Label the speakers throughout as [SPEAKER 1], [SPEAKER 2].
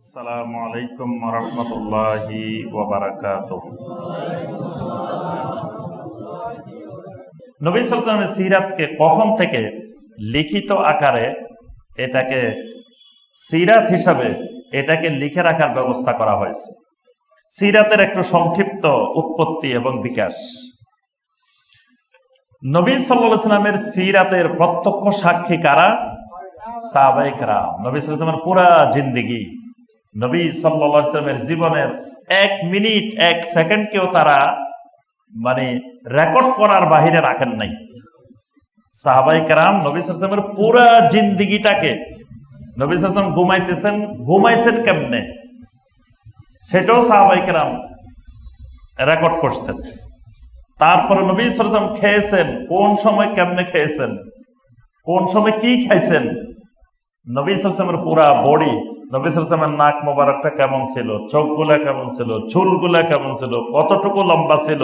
[SPEAKER 1] আসসালামু আলাইকুম ওয়া রাহমাতুল্লাহি ওয়া বারাকাতুহু। নবী সাল্লাল্লাহু আলাইহি ওয়াসাল্লামের সিরাতকে কখন থেকে লিখিত আকারে এটাকে সিরাত হিসাবে এটাকে লিখে রাখার ব্যবস্থা করা হয়েছে। সিরাতের একটু সংক্ষিপ্ত উৎপত্তি এবং বিকাশ। নবী সাল্লাল্লাহু আলাইহি ওয়াসাল্লামের সিরাতের প্রত্যক্ষ সাক্ষী কারা? সাহাবায়ে কেরাম। নবী সাল্লাল্লাহু আলাইহি ওয়াসাল্লামের পুরা জিন্দেগি, নবী সাল্লাল্লাহু আলাইহি ওয়াসাল্লামের জীবনের 1 মিনিট 1 সেকেন্ডকেও তারা রেকর্ড করার বাহিরে রাখেন নাই। সাহাবায়ে কেরাম নবী সাল্লাল্লাহু আলাইহি ওয়াসাল্লামের পুরা জিন্দেগিটাকে, নবী সাল্লাল্লাহু আলাইহি ওয়াসাল্লাম ঘুমাইছেন কেমনে সেটাও সাহাবায়ে কেরাম রেকর্ড করছেন। তারপরে নবী সাল্লাল্লাহু আলাইহি ওয়াসাল্লাম খেয়েছেন কোন সময়, কেমনে খেয়েছেন, কোন সময় কি খাইছেন, নবী সাল্লাল্লাহু আলাইহি ওয়াসাল্লামের পুরা বডি, নবী সাল্লাল্লাহু আলাইহি ওয়াসাল্লামের নাক মোবারকটা কেমন ছিল, চোখগুলা কেমন ছিল, চুলগুলা কেমন ছিল, কতটুকু লম্বা ছিল,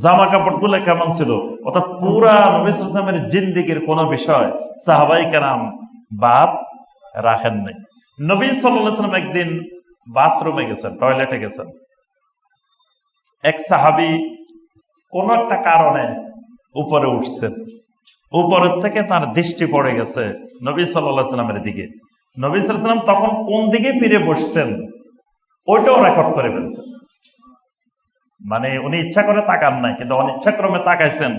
[SPEAKER 1] জামা কাপড়গুলা কেমন ছিল, অর্থাৎ পুরা নবী সাল্লাল্লাহু আলাইহি ওয়াসাল্লামের জিন্দেগির কোনো বিষয় সাহাবায়ে কেরাম বাদ রাখেন নাই। নবী সাল্লাল্লাহু আলাইহি ওয়াসাল্লাম একদিন বাথরুমে গেছেন, টয়লেটে গেছেন। এক সাহাবী কোন একটা কারণে উপরে উঠছেন, উপরের থেকে তার দৃষ্টি পড়ে গেছে নবী সাল্লাল্লাহু আলাইহি ওয়াসাল্লামের দিকে। নবী সাল্লাল্লাহু আলাইহি ওয়াসাল্লাম তখন কোন দিকে ফিরে বসছেন ওইটাও রেকর্ড করে ফেলছেন। উনি ইচ্ছা করে তাকান নাই, কিন্তু অনিচ্ছাক্রমে তাকাইছেন।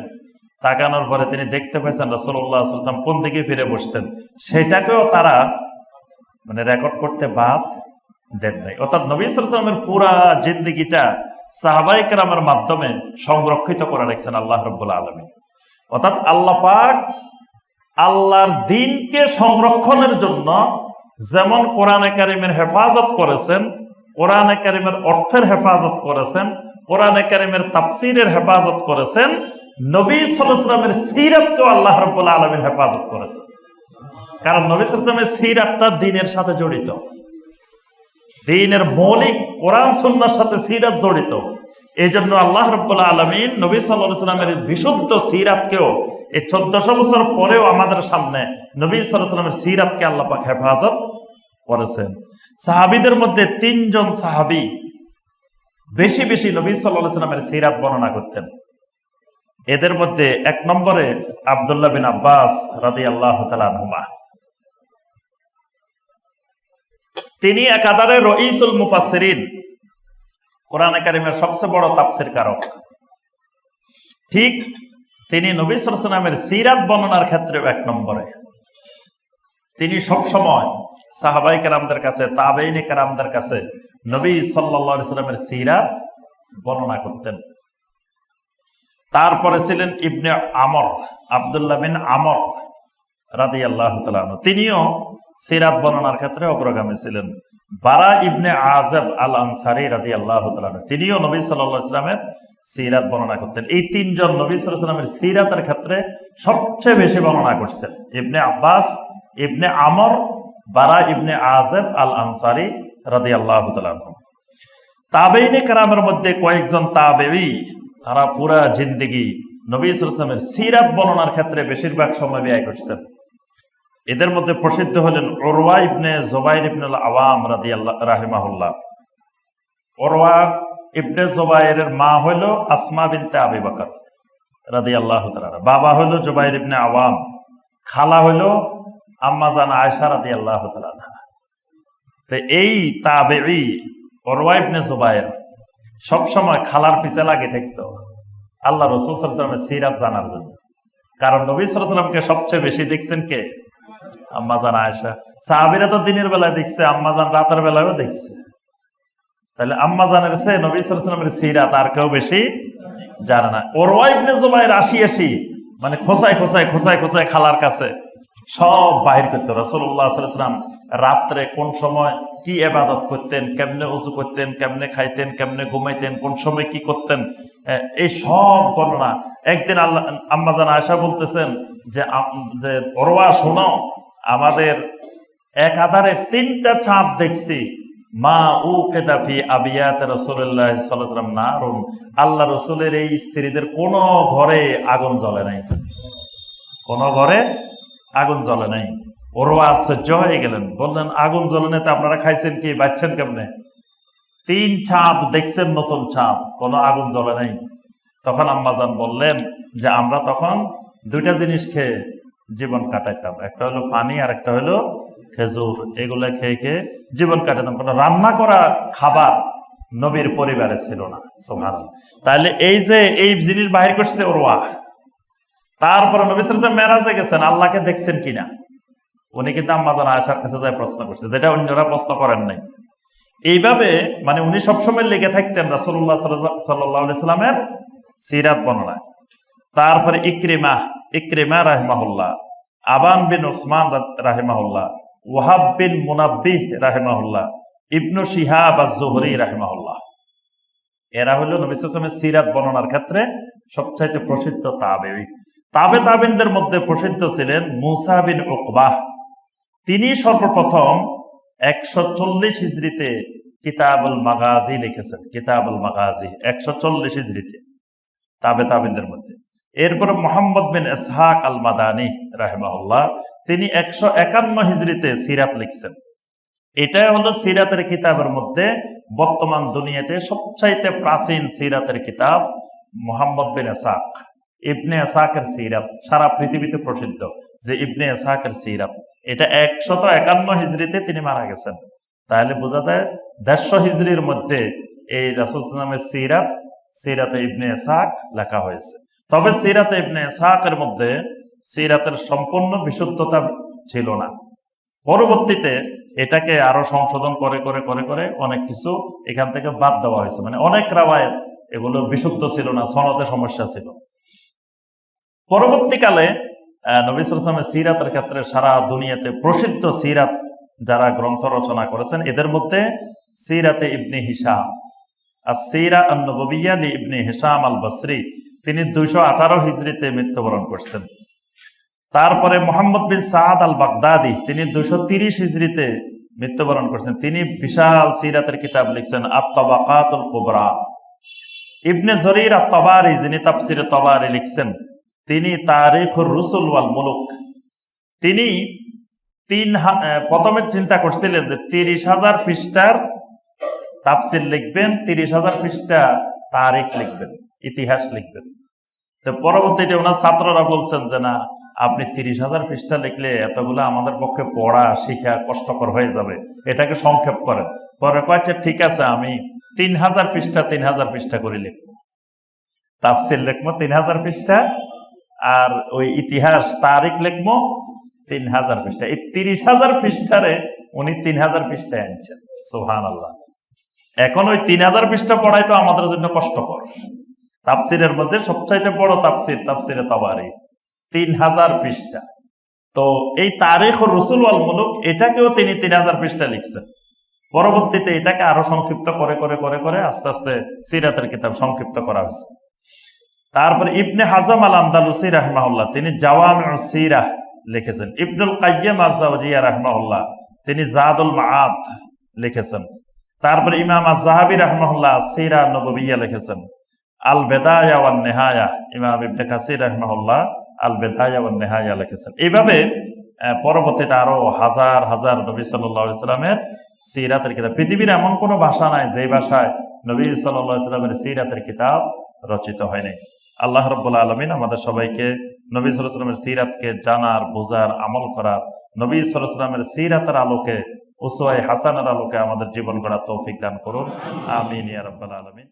[SPEAKER 1] তাকানোর পরে তিনি দেখতে পাইছেন রাসূলুল্লাহ সাল্লাল্লাহু আলাইহি ওয়াসাল্লাম কোন দিকে ফিরে বসছেন, সেটাকেও তারা রেকর্ড করতে বাদ দেন নাই। অর্থাৎ নবী সাল্লাল্লাহু আলাইহি ওয়াসাল্লামের পুরা জিন্দেগিটা সাহাবায়ে কেরামের মাধ্যমে সংরক্ষিত করে রাখছেন আল্লাহ রাব্বুল আলামিন। অর্থাৎ আল্লাহ পাক আল্লাহর দ্বীনকে সংরক্ষণের জন্য যেমন কোরআনে কারিমের হেফাজত করেছেন, কোরআনে কারিমের অর্থের হেফাজত করেছেন, কোরআনে কারিমের তাফসীরের হেফাজত করেছেন, নবী সাল্লাল্লাহু আলাইহি ওয়াসাল্লামের সিরাতকেও আল্লাহ রাব্বুল আলামিন হেফাজত করেছেন। কারণ নবী সাল্লাল্লাহু আলাইহি ওয়াসাল্লামের সিরাতটা দ্বীনের সাথে জড়িত, দ্বীনের মৌলিক কোরআন সুন্নাহর সাথে সিরাত জড়িত। এই জন্য আল্লাহ রাব্বুল আলামিন নবী সাল্লাল্লাহু আলাইহি ওয়াসাল্লামের বিশুদ্ধ সিরাতকেও এই 1400 বছর পরেও আমাদের সামনে নবী সাল্লাল্লাহু আলাইহি ওয়াসাল্লামের সিরাতকে আল্লাহ পাক হেফাজত করেছেন। সাহাবীদের মধ্যে 3 জন সাহাবী বেশি বেশি নবী সাল্লাল্লাহু আলাইহি ওয়াসাল্লামের সিরাত বর্ণনা করতেন। এদের মধ্যে 1 নম্বরে আব্দুল্লাহ বিন আব্বাস রাদিয়াল্লাহু তাআলা আনহুমা। তিনি একাধারে রঈসুল মুফাসসিরিন, কোরআনে কারিমের সবচেয়ে বড় তাফসীর কারক। ঠিক তিনি নবী সাল্লাল্লাহু আলাইহি ওয়াসাল্লামের সিরাত বর্ণনার ক্ষেত্রে 1 নম্বরে। তিনি সব সময় সাহাবায়ে কেরামদের কাছে, তাবেঈনে কেরামদের কাছে নবী সাল্লাল্লাহু আলাইহি ওয়াসাল্লামের সিরাত বর্ণনা করতেন। তারপরে ছিলেন ইবনে আমর, আব্দুল্লাহ বিন আমর রাদিয়াল্লাহু তাআলা আনহু। তিনিও সিরাত বর্ণনার ক্ষেত্রে অগ্রগামী ছিলেন। বারা ইবনে আযাব আল আনসারী রাদিয়াল্লাহু তাআলা আনহু, তিনিও নবী সাল্লাল্লাহু আলাইহি ওয়াসাল্লামের সিরাত বর্ণনা করতেন। এই 3 জন নবী সাল্লাল্লাহু আলাইহি ওয়াসাল্লামের সিরাতের ক্ষেত্রে সবচেয়ে বেশি বর্ণনা করছেন। ইবনে আব্বাস, ইবনে আমর, বারা ইবনে আযাব আল আনসারী রাদিয়াল্লাহু তাআলা আনহু। তাবেঈনে কেরামের মধ্যে কয়েকজন তাবেঈ, তারা পুরা জিন্দেগি নবী সাল্লাল্লাহু আলাইহি ওয়াসাল্লামের সিরাত বর্ণনার ক্ষেত্রে বেশিরভাগ সময় ব্যয় করছেন। এদের মধ্যে প্রসিদ্ধ হলেন উরওয়া ইবনে জুবাইর ইবনে আল আওয়াম রাদিয়াল্লাহু রাহিমাহুল্লাহ। উরওয়া ইবনে জুবাইরের মা হইল আসমা বিনতে আবি বকর রাদিয়াল্লাহু তাআলা, বাবা হইল জুবাইর ইবনে আওয়াম, খালা হইল আম্মা জান আয়েশা রাদিয়াল্লাহু তাআলা। তো এই তাবেঈ উরওয়া ইবনে জুবাইর সব সময় খালার পিছে লাগে থাকতো আল্লাহ রাসূল সাল্লাল্লাহু আলাইহি ওয়াসাল্লামের সিরাত জানার জন্য। কারণ নবী সাল্লাল্লাহু আলাইহি ওয়াসাল্লামকে সবচেয়ে বেশি দেখছেন কে? আম্মা জান আয়েশা। সাহাবীরা তো দিনের বেলায় দেখছে, আম্মা জান রাতের বেলায়ও দেখছে। তাহলে আম্মা জানের চেয়ে নবী সাল্লাল্লাহু আলাইহি ওয়াসাল্লামের সিরাত আর কেউ বেশি জানে না। উরওয়া ইবনে জুবাইর আসি খোঁচায় খালার কাছে সব বাহির করতো। রাসূলুল্লাহ সাল্লাল্লাহু আলাইহি ওয়াসাল্লাম রাত্রে কোন সময় কি ইবাদত করতেন, কেমনে ওযু করতেন, কেমনে খাইতেন, কেমনে ঘুমাইতেন, কোন সময় কি করতেন, এই সব বর্ণনা। একদিন আম্মা জান আয়েশা বলতেছেন যে উরওয়া শোনো, আমাদের একাধারে 3টা চাঁদ দেখছি, মা উকিদা ফি আবিয়াত রাসূলুল্লাহ সাল্লাল্লাহু আলাইহি ওয়াসাল্লাম নারুন, আল্লাহ রাসূলের এই স্ত্রীদের কোন ঘরে আগুন জ্বলে নাই, কোন ঘরে আগুন জ্বলে নাই। ওরওয়া আশ্চর্য হয়ে গেলেন, বললেন আগুন জ্বলনে তো আপনারা খাইছেন কি, বাঁচছেন কেমনে? 3 চাঁদ দেখছেন, নতুন চাঁদ, কোনো আগুন জ্বলে নাই। তখন আম্মাজান বললেন যে আমরা তখন 2টা জিনিস খেয়ে জীবন কাটাইতাম, একটা হলো পানি আর একটা হলো খেজুর। এগুলা খেয়ে খেয়ে জীবন কাটাতাম, কোনো রান্না করা খাবার নবীর পরিবারে ছিল না। সুবহানাল্লাহ। তাহলে এই যে এই জিনিস বাহির করছে ওরওয়া। তারপরে নবী সাল্লাল্লাহু আলাইহি ওয়াসাল্লাম মেরাজে গেছেন, আল্লাহকে দেখছেন কিনা উনি কিন্তু আম্মাজান আয়েশার কাছে যায় প্রশ্ন করছে, যেটা অন্যরা প্রশ্ন করেন নাই। এইভাবে মানে উনি সবসময় লেগে থাকতেন রাসূলুল্লাহ সাল্লাল্লাহু আলাইহি সাল্লামের সিরাত বর্ণনায়। তারপরে ইকরিমা রাহিমাহুল্লাহ, আবান বিন উসমান রাহিমাহুল্লাহ, ওয়াহাব বিন মুনাব্বিহ রাহিমাহুল্লাহ, ইবনু শিহাব আজ-জুহরি রাহিমাহুল্লাহ, এরা হলো নবী সাল্লাল্লাহু আলাইহি ওয়াসাল্লামের সিরাত বর্ণনার ক্ষেত্রে সবচাইতে প্রসিদ্ধ তাবেঈ। তাবেঈনদের মধ্যে প্রসিদ্ধ ছিলেন মুসা বিন উকবাহ। তিনি সর্বপ্রথম 140 হিজরিতে কিতাবুল মাগাজি লিখেছেন। কিতাবুল মাগাজি 140 হিজরিতে তাবেঈনদের মধ্যে। এরপরে মুহাম্মদ বিন ইসহাক আল মাদানী রাহিমাহুল্লাহ, তিনি 151 হিজরিতে সিরাত লিখছেন। এটাই হলো সিরাতের কিতাবের মধ্যে বর্তমান দুনিয়াতে সবচাইতে প্রাচীন সিরাতের কিতাব মুহাম্মদ বিন ইসহাক, ইবনে ইসহাকের সিরাত। সারা পৃথিবীতে প্রসিদ্ধ যে ইবনে ইসহাকের সিরাত, এটা 151 হিজরিতে তিনি মারা গেছেন। তাহলে বোঝা যায় 150 হিজরির মধ্যে এই রাসূল সাল্লাল্লাহু আলাইহি ওয়াসাল্লামের সিরাতে ইবনে ইসহাক লেখা হয়েছে। তবে সিরাতে ইবনে ইসহাকের মধ্যে সিরাতের সম্পূর্ণ বিশুদ্ধতা ছিল না। পরবর্তীতে এটাকে আরো সংশোধন করে করে করে করে অনেক কিছু এখান থেকে বাদ দেওয়া হয়েছে। মানে অনেক রাওয়ায়াত এগুলো বিশুদ্ধ ছিল না, সনদে সমস্যা ছিল। পরবর্তীকালে নবী সাল্লাল্লাহু আলাইহি ওয়াসাল্লামের সিরাতের ক্ষেত্রে সারা দুনিয়াতে প্রসিদ্ধ সিরাত যারা গ্রন্থ রচনা করেছেন, এদের মধ্যে সিরাতে ইবনে হিশাম, আস-সিরা আন-নববিয়্যা লি ইবনে হিশাম আল-বসরি, তিনি 218 হিজরিতে মৃত্যুবরণ করছেন। তারপরে মুহাম্মদ বিন সাদ আল বাগদাদি, তিনি 230 হিজরিতে মৃত্যুবরণ করছেন। তিনি বিশাল সিরাতের কিতাব লিখছেন আত-তাবাকাতুল কুবরা। ইবনে জরির আত-তাবারি, যিনি তাফসিরে তাবারি লিখছেন, তিনি তারিখুর রুসুল ওয়াল মুলুক, তিনি প্রথমে চিন্তা করছিলেন যে 30,000 পৃষ্ঠার তাফসির লিখবেন, 30,000 পৃষ্ঠা তারিখ লিখবেন, ইতিহাস লিখবেন। তো পরবর্তীতে ওনার ছাত্ররা বলছেন যে না, আপনি 30,000 পৃষ্ঠা লিখলে এতগুলো আমাদের পক্ষে পড়া শিখা কষ্টকর হয়ে যাবে, এটাকে সংক্ষেপ করেন। পরে কয়েছে ঠিক আছে, আমি 3,000 পৃষ্ঠা করে লিখবো, তাফসির লিখবো 3,000 পৃষ্ঠা, আর ওই ইতিহাস তারিখ লিখবো 3,000 পৃষ্ঠা। এই 30,000 পৃষ্ঠারে উনি 3,000 পৃষ্ঠায় আনছেন। সুবহানাল্লাহ। এখন ওই 3,000 পৃষ্ঠা পড়াই তো আমাদের জন্য কষ্টকর। তাফসিরের মধ্যে সবচাইতে বড় তাফসির তাফসিরে তাবারি, 3,000 পৃষ্ঠা। তো এই তারিখুর রসুল ওয়াল মুলুক, এটাকেও তিনি 3,000 পৃষ্ঠা লিখছেন। পরবর্তীতে এটাকে আরো সংক্ষিপ্ত করে করে করে করে আস্তে আস্তে সিরাতের কিতাব সংক্ষিপ্ত করা হয়েছে। তারপর ইবনে হাজম আল আন্দালুসি রাহিমাহুল্লাহ, তিনি জাওয়ামিউস সিরাহ লিখেছেন। ইবনুল কাইয়্যিম আজ-জাওজিয়া রাহিমাহুল্লাহ, তিনি জাদুল মাআদ লিখেছেন। তারপর ইমাম আজ-যাহাবী রাহিমাহুল্লাহ সিরা নববিয়্যা লিখেছেন। আল বেদায়া ওয়ান নিহায়া, ইমাম ইবনে কাসির রাহিমাহুল্লাহ আল বেদায়া ওয়ান নিহায়া লিখেছেন। এইভাবে পরবর্তীতে আরো হাজার হাজার নবী সাল্লাল্লাহু আলাইহি সাল্লামের সিরাতের কিতাব, পৃথিবীর এমন কোনো ভাষা নাই যে ভাষায় নবী সাল্লাল্লাহু আলাইহি সাল্লামের সিরাতের কিতাব রচিত হয়নি। আল্লাহ রাব্বুল আলামিন আমাদের সবাইকে নবী সাল্লাল্লাহু আলাইহি সাল্লামের সিরাতকে জানার, বোঝার, আমল করার, নবী সাল্লাল্লাহু আলাইহি সাল্লামের সিরাতের আলোকে, উসওয়ায়ে হাসানার আলোকে আমাদের জীবন গড়ার তৌফিক দান করুন। আমিন ইয়া রাব্বাল আলামিন।